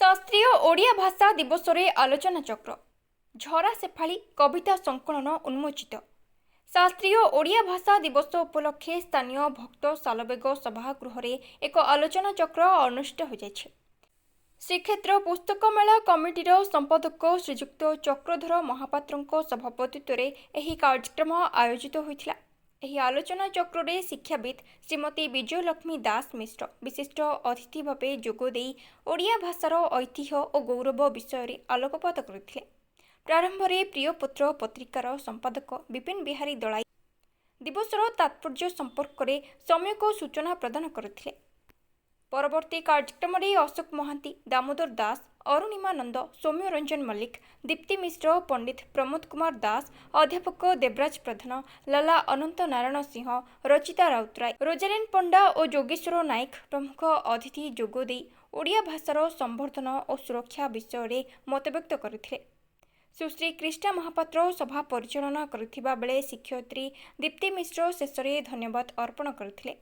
शास्त्रीय ओडिया भाषा दिवस रे आलोचना चक्र झरा सेफाली कविता संकलन उन्मोचित। शास्त्रीय ओडिया भाषा दिवस उपलक्षे स्थानीय भक्त सालबेग सभागृह रे एक आलोचना चक्र अनुष्ठित हो जायछि। श्रीक्षेत्र पुस्तक मेला कमिटीर संपादक श्रीजुक्त चक्रधर महापात्रଙ୍କ सभापतित्व रे एही कार्यक्रम आयोजित होइथिला। एही आलोचना चक्र रे शिक्षाविद श्रीमती विजयलक्ष्मी दास मिश्र विशिष्ट अतिथि भावे जोगदे ओडिया भाषार ऐतिह्य और गौरव विषय रे आलोकपात करथिले। प्रारंभ रे प्रियपुत्र पत्रिकार संपादक विपिन बिहारी दलाई दिवसर तात्पर्य संपर्क रे सम्यक सूचना प्रदान करथिले। परवर्ती कार्यक्रम रे अशोक महांती, दामोदर दास, अरुणिमा नंद, सौम्य रंजन मल्लिक, दीप्ति मिश्र, पंडित प्रमोद कुमार दास, अध्यापक देवराज प्रधान, लाला अनंत नारायण सिंह, रचिता राउतराय, रोजालिन पंडा और जोगेश्वर नायक प्रमुख अतिथि जोगदे ओडिया भाषार संवर्धन और सुरक्षा विषय रे मतव्यक्त करथिले। सुश्री कृष्णा महापात्र सभा परिचालना करथिबा बेले शिक्षयित्री दीप्ति मिश्र शेषरे धन्यवाद अर्पण करथिले।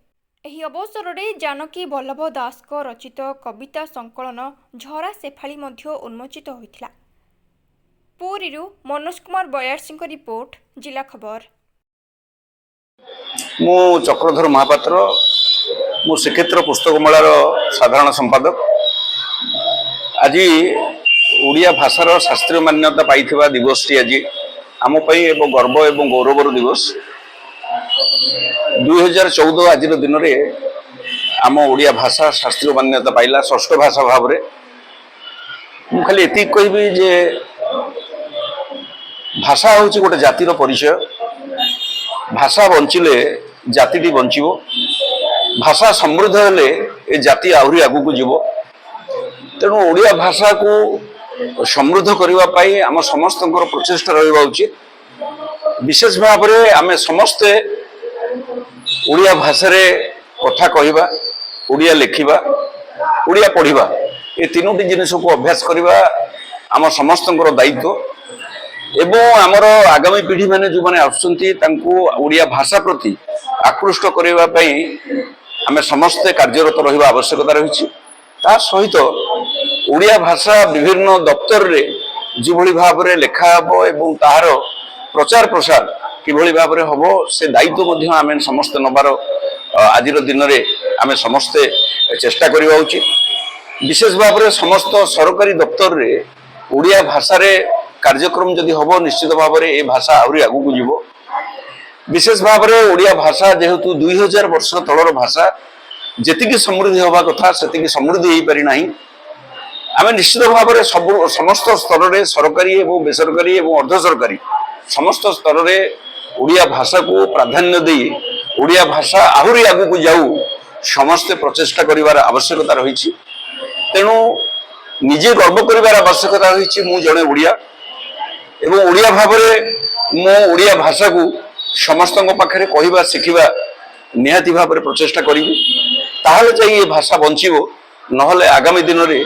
एही अवसर में जानकी वल्लभ दास रचित कविता संकलन झरा सेफाली मध्य उन्मोचित होइथिला। पुरीरू मनोज कुमार बयारसिंह रिपोर्ट, जिला खबर। मु चक्रधर महापात्र, मु श्रीक्षेत्र पुस्तक मेलार साधारण संपादक। आज ओडिया भाषार शास्त्रीय मान्यता पाइथिबा दिवसटी आज आम एवं गर्व एवं गौरवर दिवस। 2014 आज दिन में आम ओडिया भाषा शास्त्रीय मान्यता पाइला षष्ठ भाषा भाव में। मु खाली एति कहबी जे भाषा हूँ गोटे जातिर परिचय। भाषा बंचिले जातिटी बंचिबो। भाषा समृद्ध हेले ए जाति आहुरी आगु को जीवो। तेणु ओडिया भाषा को समृद्ध करबा पाई आम समस्तଙ୍କର प्रचेष्टा रहिबा उचित। विशेष भाव में आम समस्ते ओडिया भाषा रे कथा कहवा, ओडिया लिखा, ओडिया पढ़ा, ये तीनोटी जिनिस को अभ्यास करवा आम समस्तଙ୍କର दायित्व। एवं आमर आगामी पीढ़ी मैंने जो मैंने आसुचंती तांको ओडिया भाषा प्रति आकृष्ट करबा पई आमे समस्ते कार्यरत रहिबा आवश्यकता रही। ता सहित ओडिया भाषा विभिन्न दप्तर रे जिभଳି भाबरे लेखा हबो एवं ताहार प्रचार प्रसार किभଳି भाबरे हबो से दायित्व मध्य आमे समस्ते नबार आज दिन में आमे समस्ते चेष्टा करबा उचित। विशेष भाव में समस्त सरकारी दप्तर रे ओडिया भाषा रे कार्यक्रम जदि हबो निश्चित भाव में ए भाषा आहुरी आगु को जीवो। विशेष भाव में ओडिया भाषा जेहेतु 2000 वर्ष तलर भाषा जेतिकी समृद्धि हवा कथा सेतिकी समृद्धि हो पारि नाही। आमे निश्चित भाव में समस्त स्तर रे सरकारी एवं बेसरकारी एवं अर्ध सरकारी समस्त स्तर रे ओडिया भाषा को प्राधान्य दे ओडिया भाषा आहुरी आगु को जाऊ समस्ते प्रचेष्टा करिवार आवश्यकता रही। तेणु निजे गर्व करिवार आवश्यकता रही। मु जणे ओडिया एवं ओडिया भाव में मो ओडिया भाषा को समस्तଙ୍କ पाखरे कहिबा शिखिबा निहाती भाव में प्रचेष्टा करी। ताहले जाई ये भाषा बंचिबो, नहले आगामी दिन रे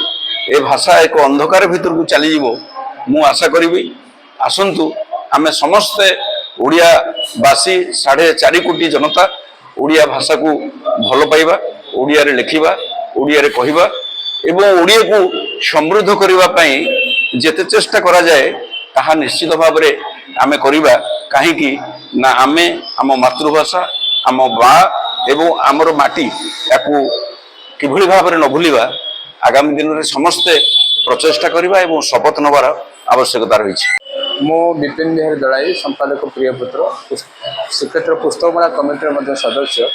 ए भाषा एक अंधकार भीतर को चली जीवो। मु आशा करी आसंतु आमे समस्ते ओडिया बासी 4.5 कोटी जनता ओडिया भाषा को भल पाइबा, ओडिया रे लिखिबा, ओडिया रे कहिबा एवं ओडिया को समृद्ध करबा पई जेते चेष्टा करा जाए ताहा निश्चित भाव में आमे करिबा। काहेकि ना आमे आम मातृभाषा आम बा एवं आमर माटी याकू किभଳି भाव में न भूलिबा आगामी दिन में समस्ते प्रचेष्टा करिबा एवं शपथ नबार आवश्यकता रही। मो विपिन बिहारी दलाई संपादक प्रियपुत्र श्रीक्षेत्र पुस्तक मेला कमिटी सदस्य।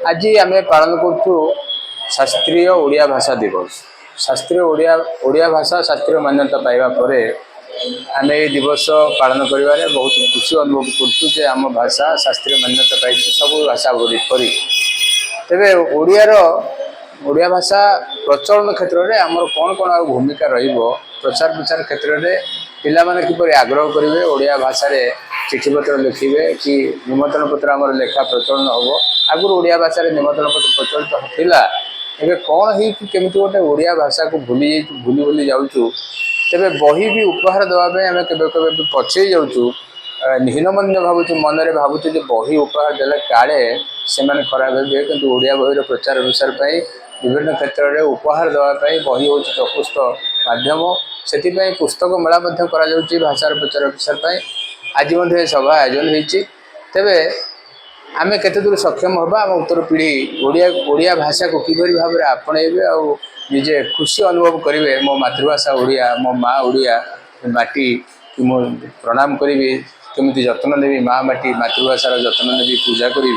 आज आम पालन करूँ शास्त्रीय ओडिया भाषा दिवस। शास्त्रीय ओडिया भाषा शास्त्रीय मान्यता पाइबा परे आम ये दिवस पालन करिबारे बहुत खुशी अनुभव करूँ। आम भाषा शास्त्रीय मान्यता पाई सब भाषा परी तेरे ओडिया भाषा प्रचलन क्षेत्र में आमर कौन कौन भूमिका रहिबो प्रचार प्रचार क्षेत्र में पिला माने किपरि आग्रह करेंगे ओडिया भाषा रे चिठी पत्र लिखे कि निमंत्रण पत्र आमर लेखा प्रचलन हम। आगुरी ओडिया भाषा रे निमंत्रण पत्र प्रचलित होता एवं कौन है कि केमती गोटे ओडिया भाषा को भूली भूली जाऊँ। तेरे बही भी उपहार देवाई आम के पछे जाऊँ। हीनमन्य भावुँ मनरे भावुँ बही उपहार देले काले से खराब हे कि ओडिया बही प्रचार प्रसार विभिन्न क्षेत्र में उपहार देवाई बही हूँ प्रकृष्ट माध्यम से पुस्तक मेला भाषार प्रचार प्रसार पर आज सभा आयोजन होती तेरे आम केते दूर सक्षम होगा आम उत्तर पीढ़ी ओडिया भाषा को किभली भाव में आपणेबे आ निजे खुशी अनुभव करेंगे मो मातृभाषा ओडिया मो माँ ओडिया माटी मु प्रणाम करी केमी जत्न नेबी माँ माटी मातृभाषार जत्न नेबी पूजा करी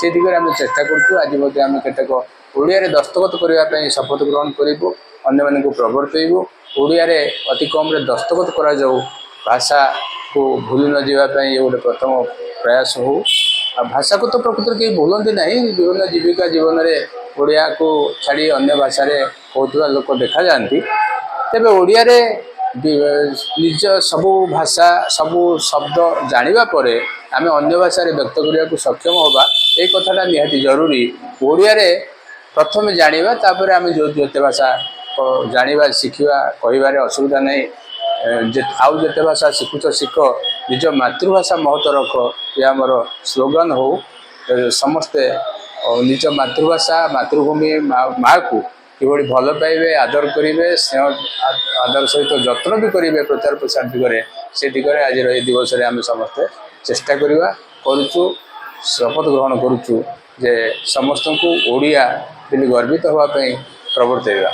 से दिगरे आम चेष्टा करूँ आज आम केतेक ओडिया दस्तखत करने शपथ ग्रहण करूँ अन्य मानक प्रवर्तइबू ओडिया अति कम दस्तखत करा जाऊ भाषा को भूली न जावाई ये गोटे प्रथम प्रयास हो भाषा को तो प्रकृत कहीं भूलती ना विभिन्न जीविका जीवन में ओडिया को छाड़ी अन्य भाषा कहूला लोक देखा जाती तेरे ओडिया निज सबू भाषा सबू शब्द जानिबा परे आम अन्य भाषा व्यक्त करने को सक्षम होगा ये कथाटा निहाती जरूरी ओडिया प्रथम जानिबा तापर आम जो जेते भाषा जानिबा शिखिबा कहिबारे असुविधा नहीं आउ जेते भाषा शिखुच शिख निज मातृभाषा महत्व रख ये आमर स्लोगान हो समस्ते निज मातृभाषा मातृभूमि माँ को किभली भल पाइबे आदर करेंगे स्नेह आदर सहित जत्न भी करेंगे प्रचार प्रसार दिगरे से दिगरे आज ये दिवस आम समस्ते चेष्टा करवा करुचु शपथ ग्रहण करुचु जे समस्त को ओडिया बोली गर्वित होगापी प्रवर्तइबा।